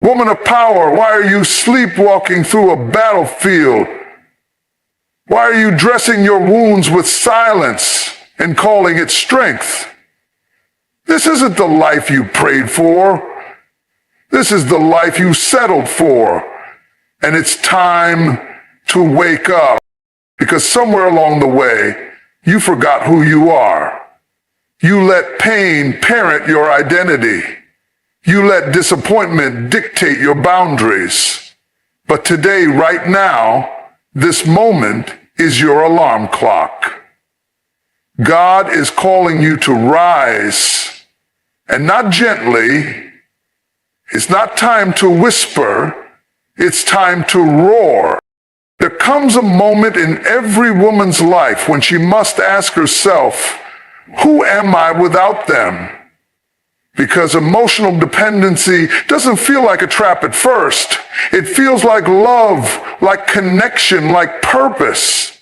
Woman of power, why are you sleepwalking through a battlefield? Why are you dressing your wounds with silence and calling it strength? This isn't the life you prayed for. This is the life you settled for. And it's time to wake up, because somewhere along the way, you forgot who you are. You let pain parent your identity. You let disappointment dictate your boundaries. But today, right now, this moment is your alarm clock. God is calling you to rise, and not gently. It's not time to whisper. It's time to roar. There comes a moment in every woman's life when she must ask herself, who am I without them? Because emotional dependency doesn't feel like a trap at first. It feels like love, like connection, like purpose.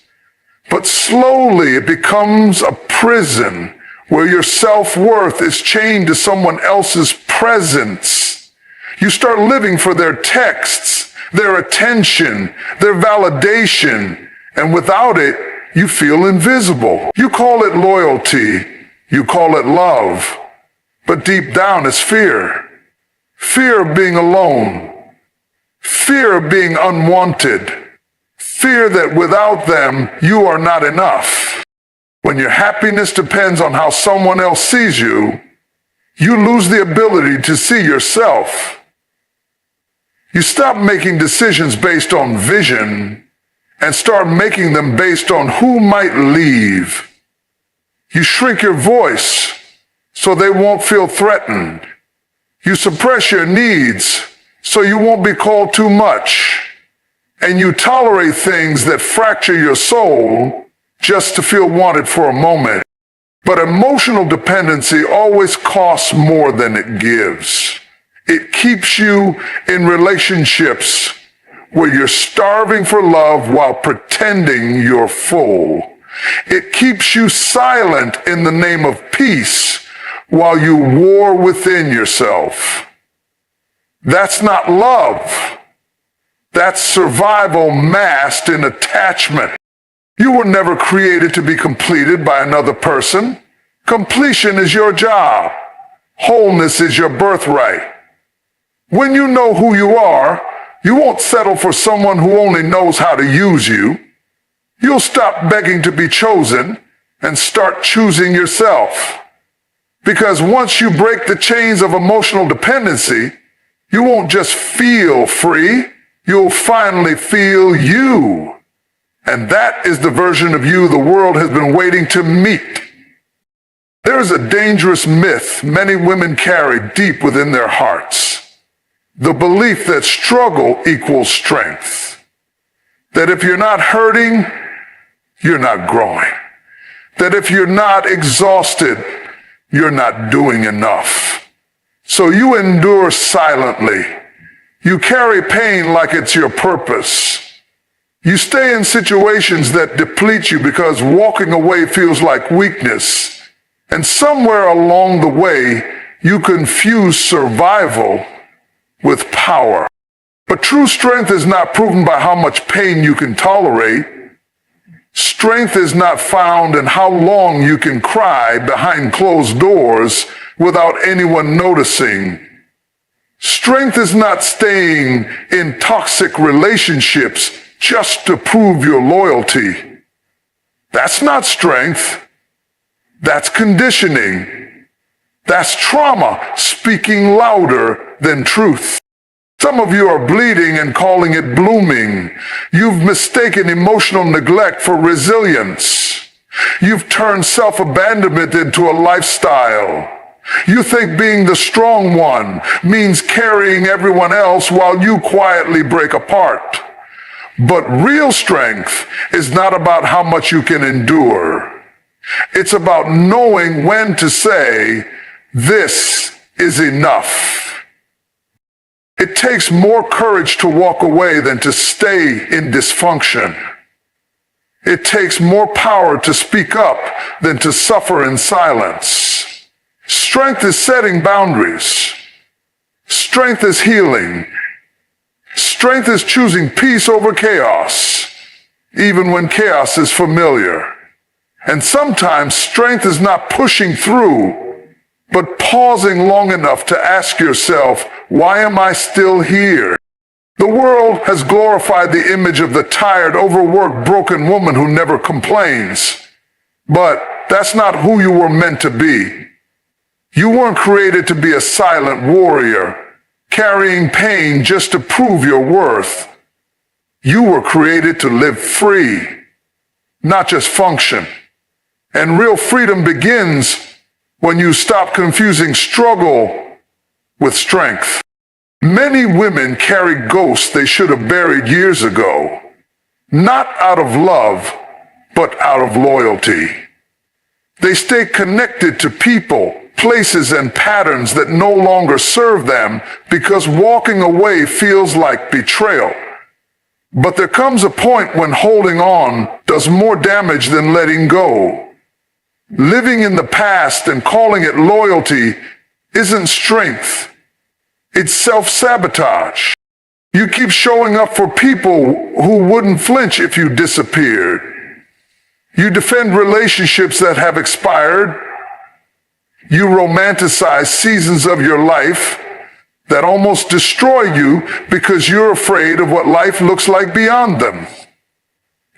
But slowly it becomes a prison where your self-worth is chained to someone else's presence. You start living for their texts, their attention, their validation, and without it, you feel invisible. You call it loyalty, you call it love, but deep down it's fear. Fear of being alone, fear of being unwanted, fear that without them, you are not enough. When your happiness depends on how someone else sees you, you lose the ability to see yourself. You stop making decisions based on vision and start making them based on who might leave. You shrink your voice so they won't feel threatened. You suppress your needs so you won't be called too much. And you tolerate things that fracture your soul just to feel wanted for a moment. But emotional dependency always costs more than it gives. It keeps you in relationships where you're starving for love while pretending you're full. It keeps you silent in the name of peace while you war within yourself. That's not love. That's survival masked in attachment. You were never created to be completed by another person. Completion is your job. Wholeness is your birthright. When you know who you are, you won't settle for someone who only knows how to use you. You'll stop begging to be chosen and start choosing yourself. Because once you break the chains of emotional dependency, you won't just feel free, you'll finally feel you. And that is the version of you the world has been waiting to meet. There is a dangerous myth many women carry deep within their hearts. The belief that struggle equals strength. That if you're not hurting, you're not growing. That if you're not exhausted, you're not doing enough. So you endure silently. You carry pain like it's your purpose. You stay in situations that deplete you because walking away feels like weakness. And somewhere along the way, you confuse survival with power. But true strength is not proven by how much pain you can tolerate. Strength is not found in how long you can cry behind closed doors without anyone noticing. Strength is not staying in toxic relationships just to prove your loyalty. That's not strength. That's conditioning. That's trauma speaking louder than truth. Some of you are bleeding and calling it blooming. You've mistaken emotional neglect for resilience. You've turned self-abandonment into a lifestyle. You think being the strong one means carrying everyone else while you quietly break apart. But real strength is not about how much you can endure. It's about knowing when to say, this is enough. It takes more courage to walk away than to stay in dysfunction. It takes more power to speak up than to suffer in silence. Strength is setting boundaries. Strength is healing. Strength is choosing peace over chaos, even when chaos is familiar. And sometimes strength is not pushing through, but pausing long enough to ask yourself, why am I still here? The world has glorified the image of the tired, overworked, broken woman who never complains. But that's not who you were meant to be. You weren't created to be a silent warrior, carrying pain just to prove your worth. You were created to live free, not just function. And real freedom begins when you stop confusing struggle with strength. Many women carry ghosts they should have buried years ago, not out of love, but out of loyalty. They stay connected to people, places, and patterns that no longer serve them because walking away feels like betrayal. But there comes a point when holding on does more damage than letting go. Living in the past and calling it loyalty isn't strength. It's self-sabotage. You keep showing up for people who wouldn't flinch if you disappeared. You defend relationships that have expired. You romanticize seasons of your life that almost destroy you because you're afraid of what life looks like beyond them.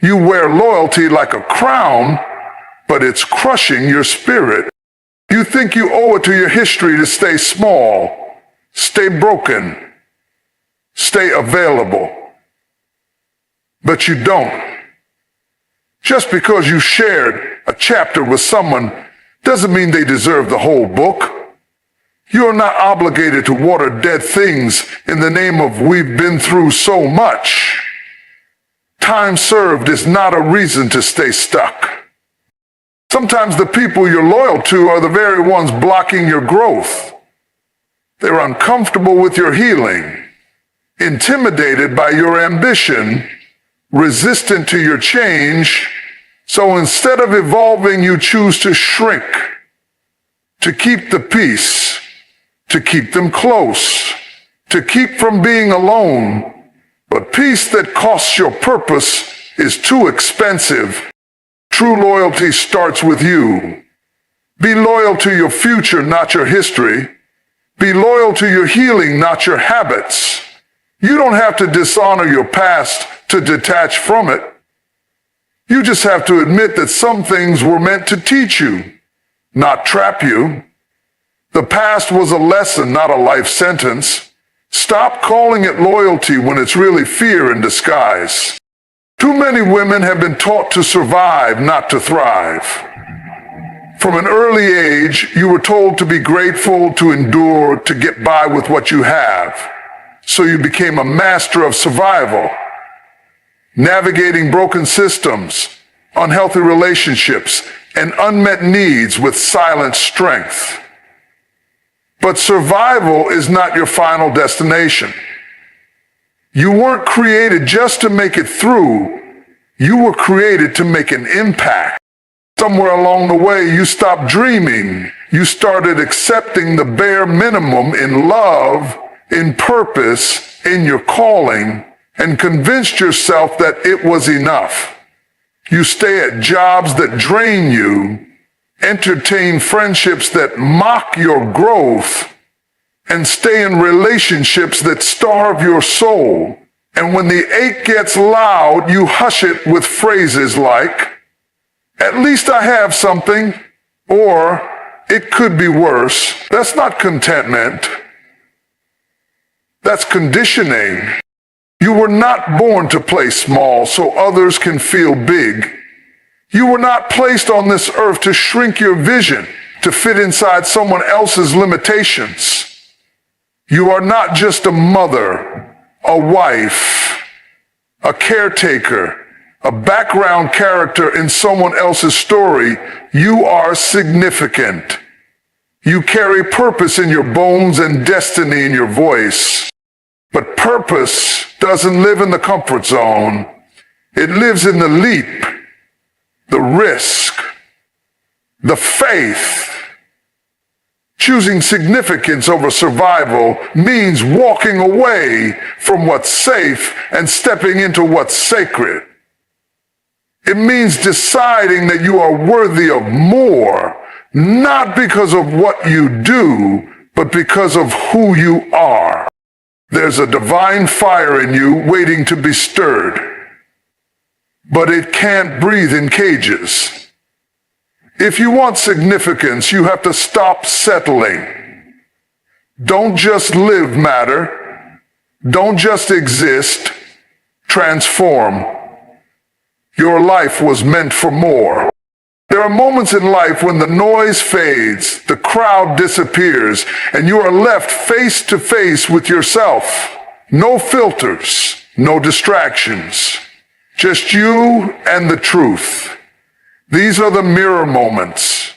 You wear loyalty like a crown, but it's crushing your spirit. You think you owe it to your history to stay small, stay broken, stay available. But you don't. Just because you shared a chapter with someone doesn't mean they deserve the whole book. You're not obligated to water dead things in the name of we've been through so much. Time served is not a reason to stay stuck. Sometimes the people you're loyal to are the very ones blocking your growth. They're uncomfortable with your healing, intimidated by your ambition, resistant to your change. So instead of evolving, you choose to shrink, to keep the peace, to keep them close, to keep from being alone. But peace that costs your purpose is too expensive. True loyalty starts with you. Be loyal to your future, not your history. Be loyal to your healing, not your habits. You don't have to dishonor your past to detach from it. You just have to admit that some things were meant to teach you, not trap you. The past was a lesson, not a life sentence. Stop calling it loyalty when it's really fear in disguise. Too many women have been taught to survive, not to thrive. From an early age, you were told to be grateful, to endure, to get by with what you have. So you became a master of survival, navigating broken systems, unhealthy relationships, and unmet needs with silent strength. But survival is not your final destination. You weren't created just to make it through. You were created to make an impact. Somewhere along the way, you stopped dreaming. You started accepting the bare minimum in love, in purpose, in your calling, and convinced yourself that it was enough. You stay at jobs that drain you, entertain friendships that mock your growth, and stay in relationships that starve your soul. And when the ache gets loud, you hush it with phrases like, "At least I have something," or "It could be worse." That's not contentment. That's conditioning. You were not born to play small so others can feel big. You were not placed on this earth to shrink your vision, to fit inside someone else's limitations. You are not just a mother, a wife, a caretaker, a background character in someone else's story. You are significant. You carry purpose in your bones and destiny in your voice. But purpose doesn't live in the comfort zone. It lives in the leap, the risk, the faith Choosing significance over survival means walking away from what's safe and stepping into what's sacred. It means deciding that you are worthy of more, not because of what you do, but because of who you are. There's a divine fire in you waiting to be stirred, but it can't breathe in cages. If you want significance, you have to stop settling. Don't just live matter. Don't just exist. Transform. Your life was meant for more. There are moments in life when the noise fades, the crowd disappears, and you are left face to face with yourself. No filters, no distractions. Just you and the truth. These are the mirror moments.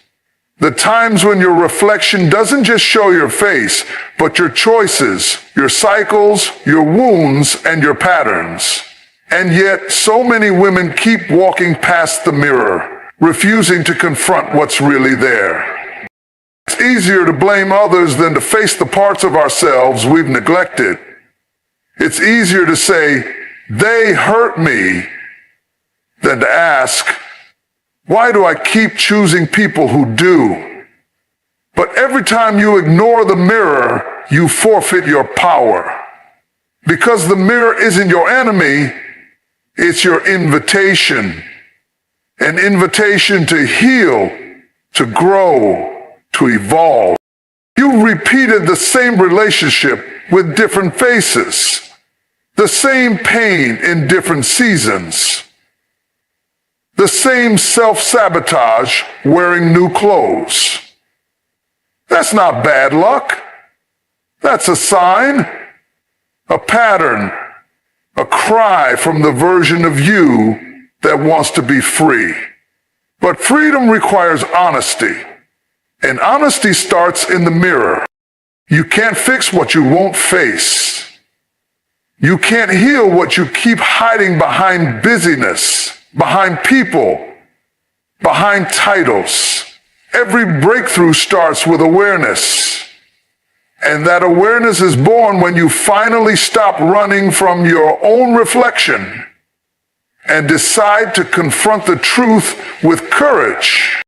The times when your reflection doesn't just show your face, but your choices, your cycles, your wounds, and your patterns. And yet, so many women keep walking past the mirror, refusing to confront what's really there. It's easier to blame others than to face the parts of ourselves we've neglected. It's easier to say, they hurt me, than to ask, why do I keep choosing people who do? But every time you ignore the mirror, you forfeit your power. Because the mirror isn't your enemy, it's your invitation. An invitation to heal, to grow, to evolve. You repeated the same relationship with different faces, the same pain in different seasons, the same self-sabotage wearing new clothes. That's not bad luck. That's a sign, a pattern, a cry from the version of you that wants to be free. But freedom requires honesty, and honesty starts in the mirror. You can't fix what you won't face. You can't heal what you keep hiding behind busyness, behind people, behind titles. Every breakthrough starts with awareness. And that awareness is born when you finally stop running from your own reflection and decide to confront the truth with courage.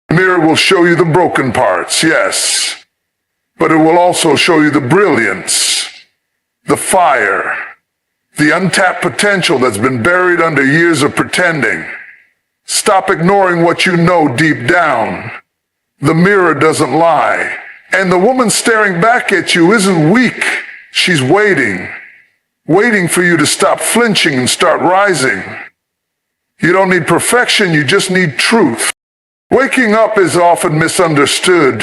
The mirror will show you the broken parts, yes, but it will also show you the brilliance, the fire, the untapped potential that's been buried under years of pretending. Stop ignoring what you know deep down. The mirror doesn't lie. And the woman staring back at you isn't weak. She's waiting for you to stop flinching and start rising. You don't need perfection, you just need truth. Waking up is often misunderstood.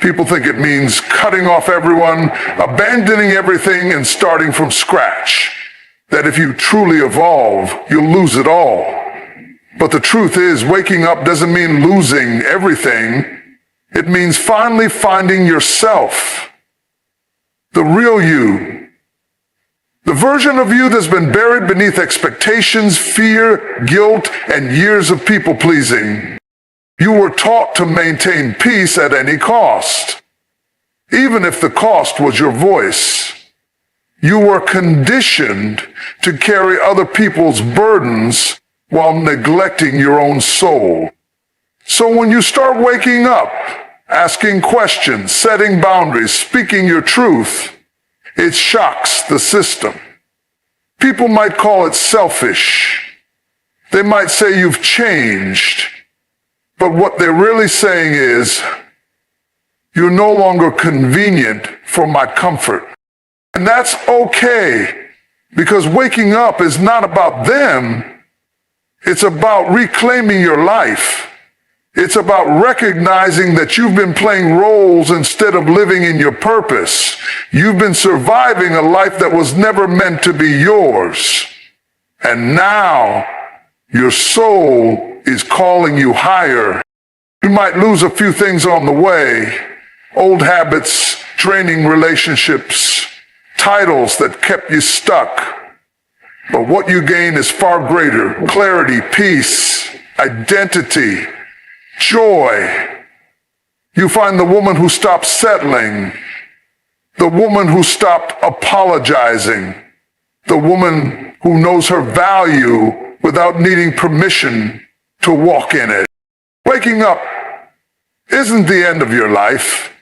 People think it means cutting off everyone, abandoning everything, and starting from scratch. That if you truly evolve, you'll lose it all. But the truth is, waking up doesn't mean losing everything. It means finally finding yourself, the real you, the version of you that's been buried beneath expectations, fear, guilt, and years of people-pleasing. You were taught to maintain peace at any cost, even if the cost was your voice. You were conditioned to carry other people's burdens while neglecting your own soul. So when you start waking up, asking questions, setting boundaries, speaking your truth, it shocks the system. People might call it selfish. They might say you've changed. But what they're really saying is, you're no longer convenient for my comfort. And that's okay, because waking up is not about them. It's about reclaiming your life. It's about recognizing that you've been playing roles instead of living in your purpose. You've been surviving a life that was never meant to be yours. And now your soul is calling you higher. You might lose a few things on the way, old habits, draining relationships, titles that kept you stuck. But what you gain is far greater: clarity, peace, identity, joy. You find the woman who stopped settling, the woman who stopped apologizing, the woman who knows her value without needing permission to walk in it. Waking up isn't the end of your life.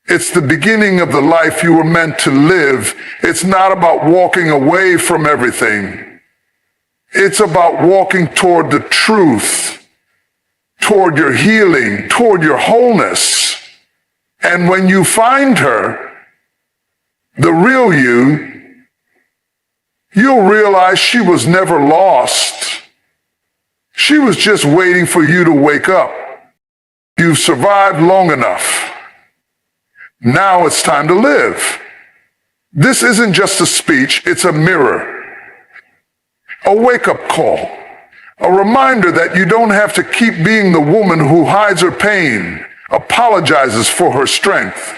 It's the beginning of the life you were meant to live. It's not about walking away from everything. It's about walking toward the truth, toward your healing, toward your wholeness. And when you find her, the real you'll realize she was never lost. She was just waiting for you to wake up. You've survived long enough. Now it's time to live. This isn't just a speech, it's a mirror. A wake-up call. A reminder that you don't have to keep being the woman who hides her pain, apologizes for her strength,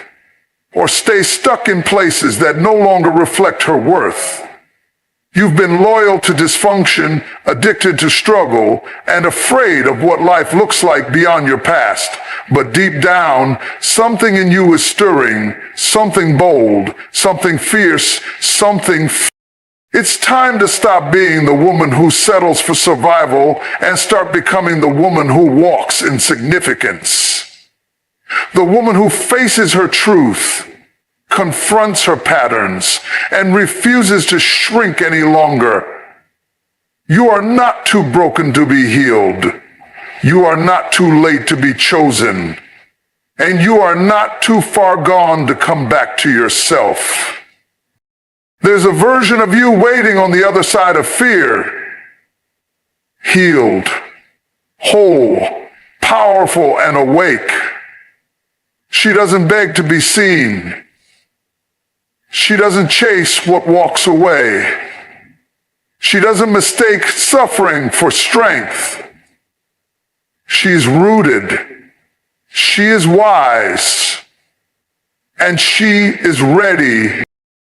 or stays stuck in places that no longer reflect her worth. You've been loyal to dysfunction, addicted to struggle, and afraid of what life looks like beyond your past. But deep down, something in you is stirring, something bold, something fierce, It's time to stop being the woman who settles for survival and start becoming the woman who walks in significance. The woman who faces her truth, confronts her patterns, and refuses to shrink any longer. You are not too broken to be healed. You are not too late to be chosen. And you are not too far gone to come back to yourself. There's a version of you waiting on the other side of fear. Healed, whole, powerful, and awake. She doesn't beg to be seen. She doesn't chase what walks away. She doesn't mistake suffering for strength. She's rooted. She is wise. And she is ready.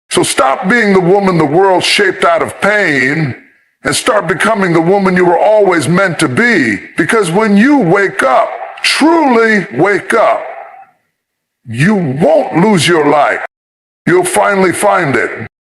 So stop being the woman the world shaped out of pain and start becoming the woman you were always meant to be. Because when you wake up, truly wake up, you won't lose your life. You'll finally find it.